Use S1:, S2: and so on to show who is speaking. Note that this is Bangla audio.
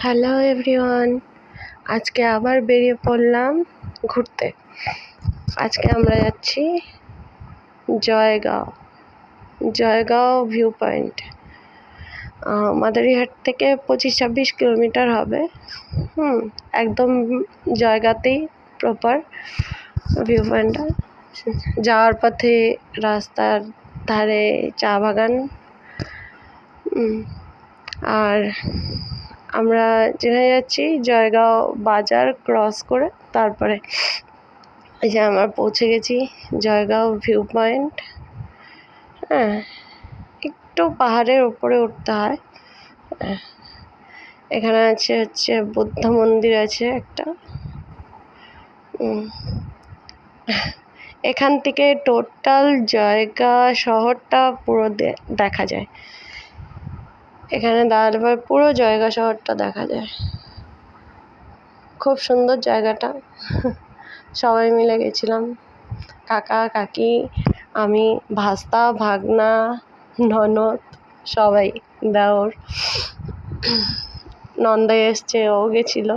S1: হ্যালো এভরিওয়ান, আজকে আবার বেরিয়ে পড়লাম ঘুরতে। আজকে আমরা যাচ্ছি জয়গাঁও ভিউ পয়েন্ট। মাদারিহাট থেকে 25-26 কিলোমিটার হবে। একদম জয়গাঁতেই প্রপার ভিউ পয়েন্টটা। যাওয়ার পথে রাস্তার ধারে চা বাগান, আর আমরা যেখানে যাচ্ছি জয়গাঁও বাজার ক্রস করে তারপরে এই যে আমরা পৌঁছে গেছি জয়গাঁও ভিউ পয়েন্ট। একটু পাহাড়ের উপরে উঠতে হয়। এখানে হচ্ছে বুদ্ধ মন্দির আছে একটা। এখান থেকে টোটাল জয়গাঁ শহরটা পুরো দেখা যায়। এখানে দাঁড়ালে পরে পুরো জয়গাঁ শহরটা দেখা যায়। খুব সুন্দর জায়গাটা। সবাই মিলে গেছিলাম, কাকা কাকি, আমি, ভাস্তা ভাগনা, ননদ, সবাই, দেওর, নন্দা এসছে, ও গেছিল।